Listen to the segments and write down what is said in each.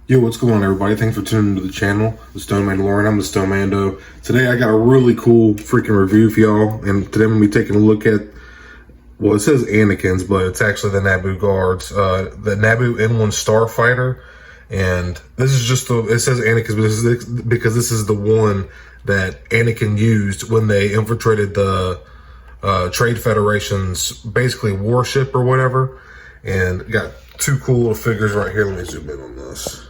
Yo, what's going on, everybody? Thanks for tuning into the channel, the Stone Mandalorian. I'm the Stone Mando. Today I got a really cool freaking review for y'all, and today I'm going to be taking a look at, well, it says Anakin's, but it's actually the Naboo guards, the Naboo N-1 Starfighter, and this is just it says Anakin's, but this is because this is the one that Anakin used when they infiltrated the Trade Federation's basically warship or whatever, and got two cool little figures right here. Let me zoom in on this.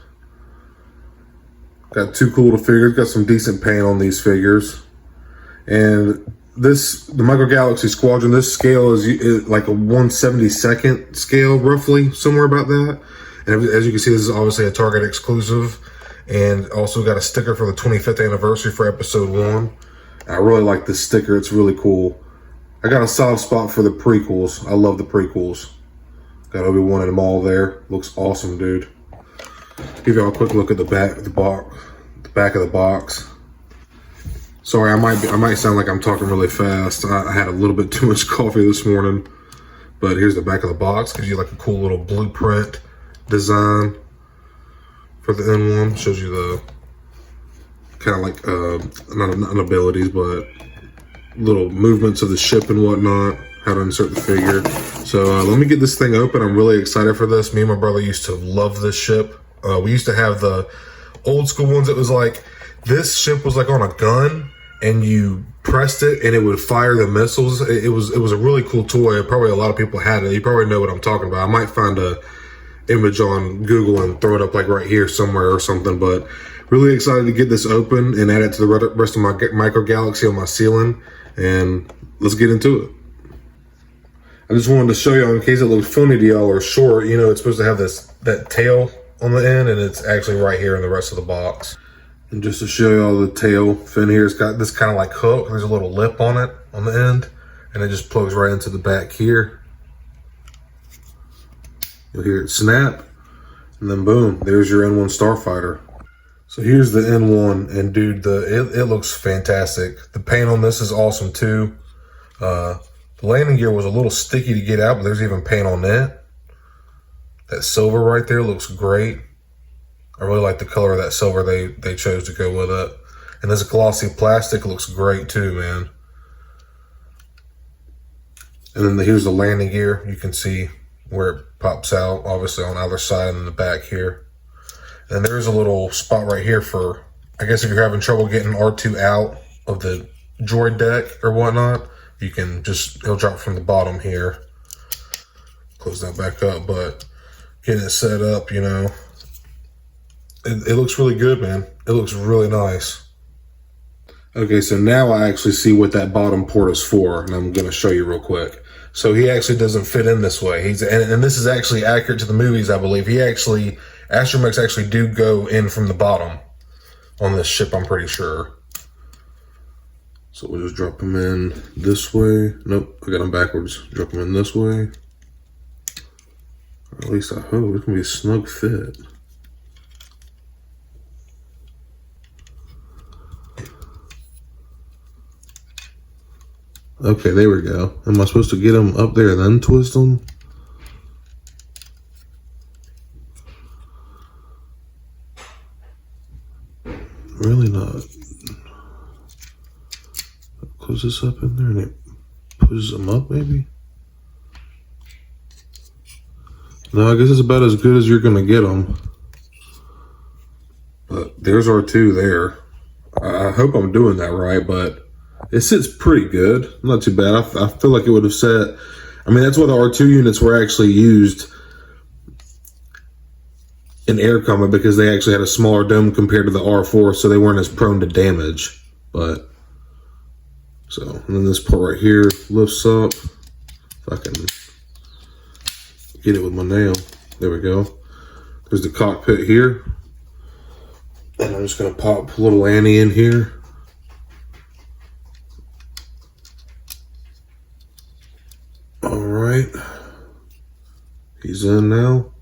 Got two cool little figures, got some decent paint on these figures. And the Micro Galaxy Squadron, this scale is like a 1/72nd scale, roughly, somewhere about that. And as you can see, this is obviously a Target exclusive. And also got a sticker for the 25th anniversary for episode 1. I really like this sticker, it's really cool. I got a soft spot for the prequels. I love the prequels. Got Obi-Wan and Maul there. Looks awesome, dude. Give y'all a quick look at the back of the box. Sorry, I might sound like I'm talking really fast. I had a little bit too much coffee this morning. But here's the back of the box. Gives you like a cool little blueprint design for the N1. Shows you the kind of like not abilities, but little movements of the ship and whatnot. How to insert the figure. So let me get this thing open. I'm really excited for this. Me and my brother used to love this ship. We used to have the old school ones. It was like, this ship was like on a gun and you pressed it and it would fire the missiles. It was a really cool toy. Probably a lot of people had it. You probably know what I'm talking about. I might find a image on Google and throw it up like right here somewhere or something, but really excited to get this open and add it to the rest of my Micro Galaxy on my ceiling, and let's get into it. I just wanted to show y'all, in case it looks funny to y'all or short, you know, it's supposed to have that tail on the end, and it's actually right here in the rest of the box. And just to show y'all the tail fin here, it's got this kind of like hook. There's a little lip on it on the end, and it just plugs right into the back here. You'll hear it snap, and then boom, there's your N1 Starfighter. So here's the N1, and dude, it looks fantastic. The paint on this is awesome too. The landing gear was a little sticky to get out, but there's even paint on that. That silver right there looks great. I really like the color of that silver they chose to go with it. And this glossy plastic looks great too, man. And then here's the landing gear. You can see where it pops out, obviously on either side and in the back here. And there's a little spot right here for, I guess if you're having trouble getting R2 out of the droid deck or whatnot, you can just, he'll drop from the bottom here. Close that back up, but getting it set up, you know, it looks really good, man. It looks really nice. Okay, so now I actually see what that bottom port is for, and I'm going to show you real quick. So he actually doesn't fit in this way. And this is actually accurate to the movies, I believe. Astromechs actually do go in from the bottom on this ship, I'm pretty sure. So we'll just drop them in this way. Nope, I got them backwards. Drop them in this way. Or at least I hope it's gonna be a snug fit. Okay, there we go. Am I supposed to get them up there and then twist them? Really not. Close this up in there and it pushes them up, maybe? No, I guess it's about as good as you're gonna get them. But there's R2 there. I hope I'm doing that right, but it sits pretty good. Not too bad. I feel like it would have sat. I mean, that's why the R2 units were actually used in Air Combat, because they actually had a smaller dome compared to the R4, so they weren't as prone to damage. But so, and then this part right here lifts up. If I can get it with my nail. There we go. There's the cockpit here. And I'm just going to pop little Annie in here. All right. He's in now.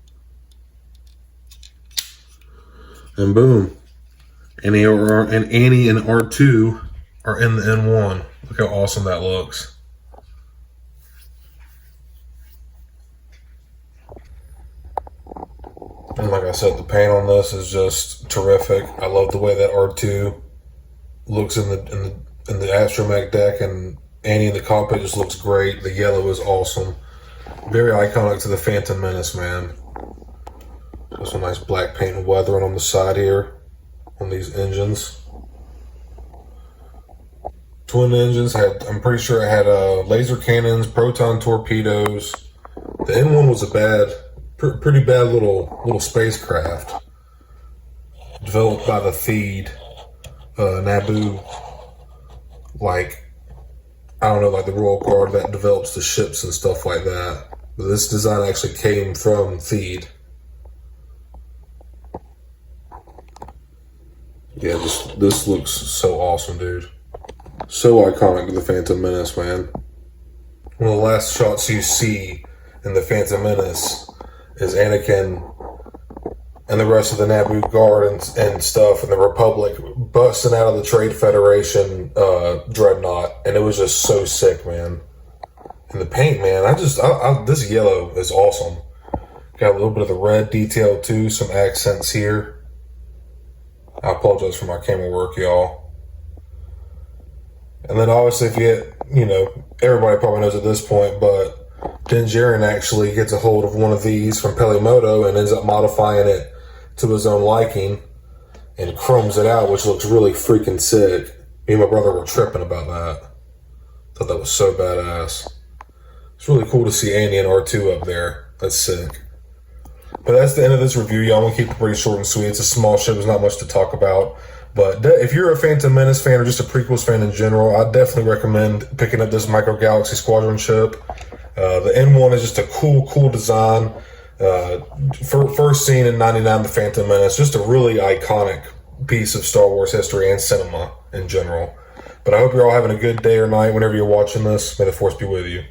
And boom. Annie and R2 are in the N1. Look how awesome that looks. And like I said, the paint on this is just terrific. I love the way that R2 looks in the astromech deck, and Annie in the cockpit just looks great. The yellow is awesome. Very iconic to the Phantom Menace, man. Just a nice black paint and weathering on the side here on these engines. Twin engines I'm pretty sure it had laser cannons, proton torpedoes. The N-1 was a pretty bad little spacecraft developed by the Theed, Naboo. Like, I don't know, like the Royal Guard that develops the ships and stuff like that. But this design actually came from Theed. Yeah, this looks so awesome, dude. So iconic to the Phantom Menace, man. One of the last shots you see in the Phantom Menace is Anakin and the rest of the Naboo Guard and stuff, and the Republic busting out of the Trade Federation dreadnought, and it was just so sick, man. And the paint, man, this yellow is awesome. Got a little bit of the red detail too, some accents here. I apologize for my camera work, y'all. And then obviously, if you get, everybody probably knows at this point, but Din Djarin actually gets a hold of one of these from Pelimoto and ends up modifying it to his own liking and chromes it out, which looks really freaking sick. Me and my brother were tripping about that. Thought that was so badass. It's really cool to see Andy and R2 up there. That's sick. But that's the end of this review, y'all. I'm going to keep it pretty short and sweet. It's a small ship. There's not much to talk about. But if you're a Phantom Menace fan or just a prequels fan in general, I definitely recommend picking up this Micro Galaxy Squadron ship. The N-1 is just a cool design. First seen in '99, the Phantom Menace. Just a really iconic piece of Star Wars history and cinema in general. But I hope you're all having a good day or night whenever you're watching this. May the Force be with you.